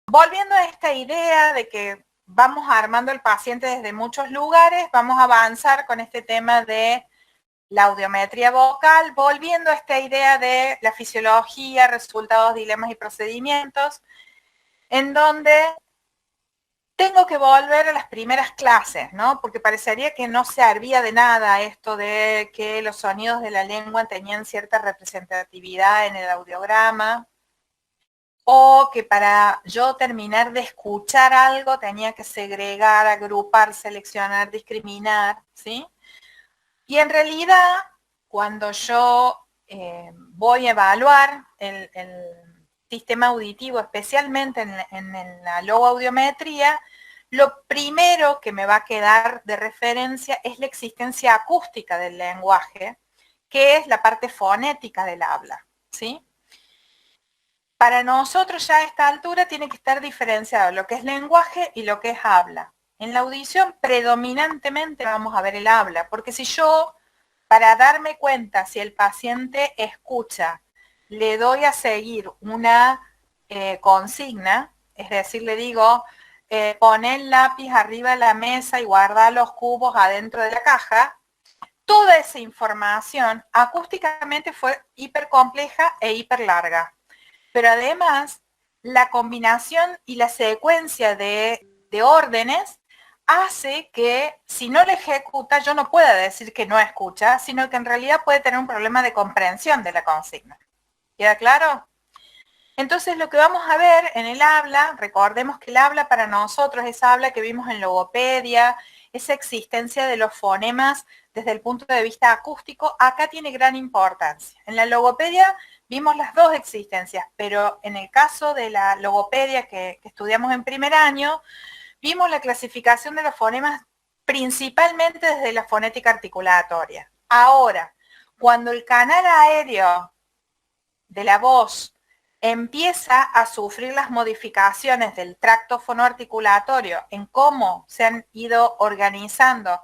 volviendo a esta idea de que vamos armando el paciente desde muchos lugares, vamos a avanzar con este tema de la audiometría vocal, volviendo a esta idea de la fisiología, resultados, dilemas y procedimientos, en donde tengo que volver a las primeras clases, ¿no? Porque parecería que no servía de nada esto de que los sonidos de la lengua tenían cierta representatividad en el audiograma, o que para yo terminar de escuchar algo tenía que segregar, agrupar, seleccionar, discriminar, ¿sí? Y en realidad, cuando yo voy a evaluar el sistema auditivo, especialmente en la logoaudiometría, lo primero que me va a quedar de referencia es la existencia acústica del lenguaje, que es la parte fonética del habla, ¿sí? Para nosotros ya a esta altura tiene que estar diferenciado lo que es lenguaje y lo que es habla. En la audición predominantemente vamos a ver el habla, porque si yo, para darme cuenta si el paciente escucha, le doy a seguir una consigna, es decir, le digo, pon el lápiz arriba de la mesa y guarda los cubos adentro de la caja, toda esa información acústicamente fue hiper compleja e hiper larga. Pero además, la combinación y la secuencia de órdenes hace que si no le ejecuta, yo no pueda decir que no escucha, sino que en realidad puede tener un problema de comprensión de la consigna. ¿Queda claro? Entonces lo que vamos a ver en el habla, recordemos que el habla para nosotros es habla que vimos en logopedia, esa existencia de los fonemas desde el punto de vista acústico, acá tiene gran importancia. En la logopedia vimos las dos existencias, pero en el caso de la logopedia que estudiamos en primer año, vimos la clasificación de los fonemas principalmente desde la fonética articulatoria. Ahora, cuando el canal aéreo de la voz empieza a sufrir las modificaciones del tracto fonoarticulatorio en cómo se han ido organizando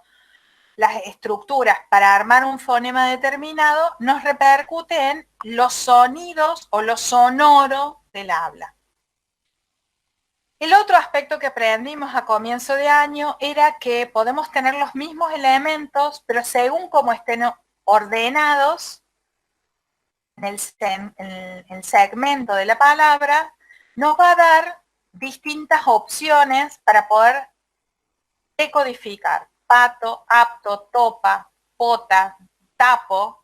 las estructuras para armar un fonema determinado, nos repercute en los sonidos o lo sonoro del habla. El otro aspecto que aprendimos a comienzo de año era que podemos tener los mismos elementos, pero según cómo estén ordenados en el segmento de la palabra, nos va a dar distintas opciones para poder decodificar. Pato, apto, topa, pota, tapo,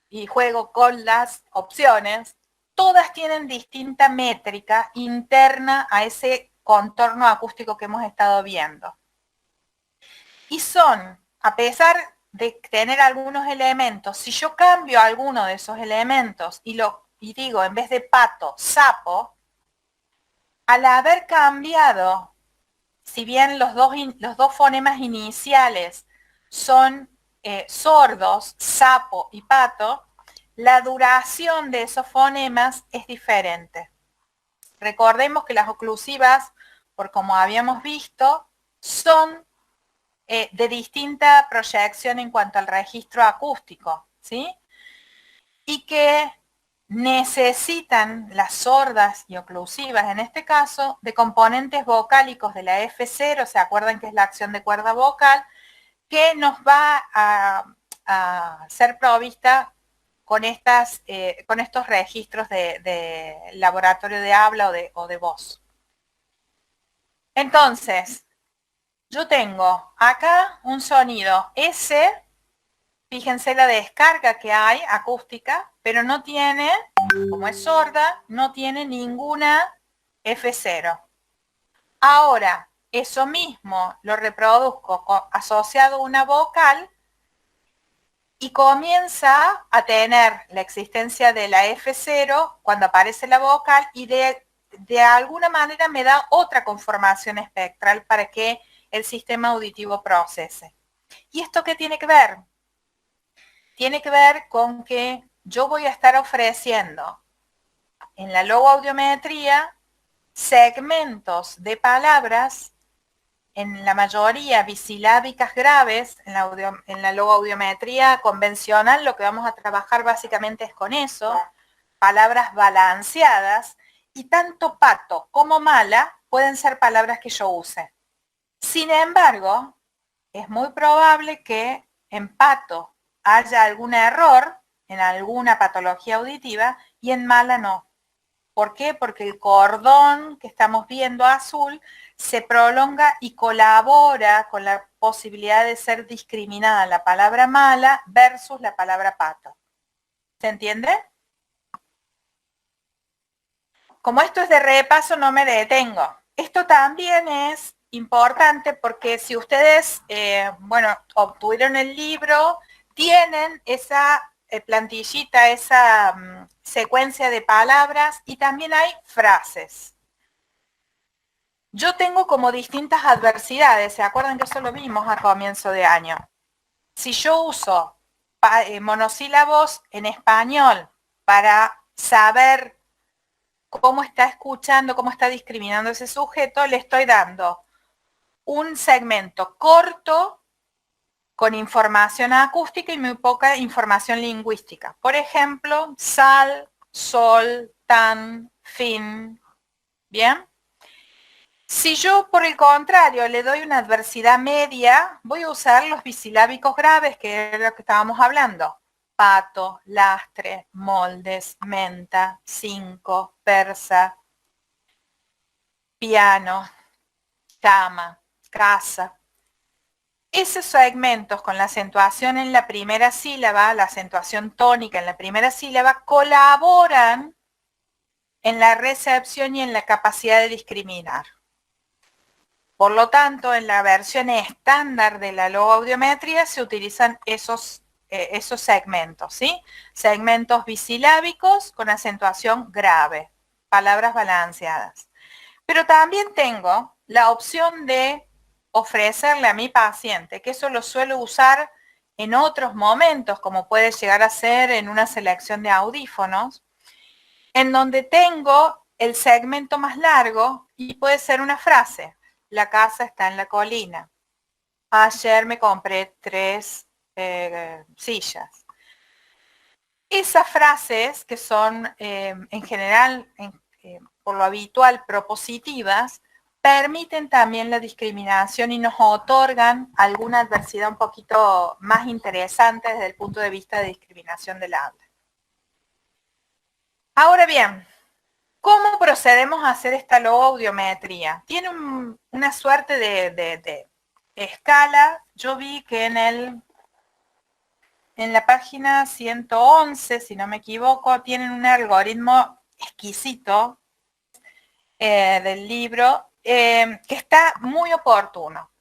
y juego con las opciones, todas tienen distinta métrica interna a ese contorno acústico que hemos estado viendo. Y son, a pesar de tener algunos elementos, si yo cambio alguno de esos elementos y digo, en vez de pato, sapo, al haber cambiado, si bien los dos fonemas iniciales son sordos, sapo y pato, la duración de esos fonemas es diferente. Recordemos que las oclusivas, por como habíamos visto, son de distinta proyección en cuanto al registro acústico, ¿sí? Y que necesitan las sordas y oclusivas, en este caso, de componentes vocálicos de la F0, ¿se acuerdan que es la acción de cuerda vocal? Que nos va a ser provista con estos registros de laboratorio de habla o de voz. Entonces, yo tengo acá un sonido S, fíjense la descarga que hay acústica, pero no tiene, como es sorda, no tiene ninguna F0. Ahora, eso mismo lo reproduzco asociado a una vocal y comienza a tener la existencia de la F0 cuando aparece la vocal y de alguna manera me da otra conformación espectral para que el sistema auditivo procese. ¿Y esto qué tiene que ver? Tiene que ver con que yo voy a estar ofreciendo en la logoaudiometría segmentos de palabras, en la mayoría bisilábicas graves. En la logoaudiometría convencional lo que vamos a trabajar básicamente es con eso, palabras balanceadas, y tanto pato como mala pueden ser palabras que yo use. Sin embargo, es muy probable que en pato haya algún error en alguna patología auditiva y en mala no. ¿Por qué? Porque el cordón que estamos viendo azul se prolonga y colabora con la posibilidad de ser discriminada la palabra mala versus la palabra pato. ¿Se entiende? Como esto es de repaso, no me detengo. Esto también es importante porque si ustedes, obtuvieron el libro, tienen esa plantillita, esa secuencia de palabras y también hay frases. Yo tengo como distintas adversidades, ¿se acuerdan que eso lo vimos a comienzo de año? Si yo uso monosílabos en español para saber cómo está escuchando, cómo está discriminando ese sujeto, le estoy dando un segmento corto con información acústica y muy poca información lingüística. Por ejemplo, sal, sol, tan, fin. ¿Bien? Si yo, por el contrario, le doy una adversidad media, voy a usar los bisilábicos graves, que es lo que estábamos hablando. Pato, lastre, moldes, menta, cinco, persa, piano, cama, casa. Esos segmentos con la acentuación en la primera sílaba, la acentuación tónica en la primera sílaba, colaboran en la recepción y en la capacidad de discriminar. Por lo tanto, en la versión estándar de la logoaudiometría se utilizan esos segmentos, ¿sí? Segmentos bisilábicos con acentuación grave, palabras balanceadas. Pero también tengo la opción de ofrecerle a mi paciente, que eso lo suelo usar en otros momentos, como puede llegar a ser en una selección de audífonos, en donde tengo el segmento más largo y puede ser una frase. La casa está en la colina. Ayer me compré 3 sillas. Esas frases que son en general, por lo habitual, propositivas, permiten también la discriminación y nos otorgan alguna adversidad un poquito más interesante desde el punto de vista de discriminación del habla. Ahora bien, ¿cómo procedemos a hacer esta logoaudiometría? Tiene una suerte de escala. Yo vi que en la página 111, si no me equivoco, tienen un algoritmo exquisito del libro que está muy oportuno.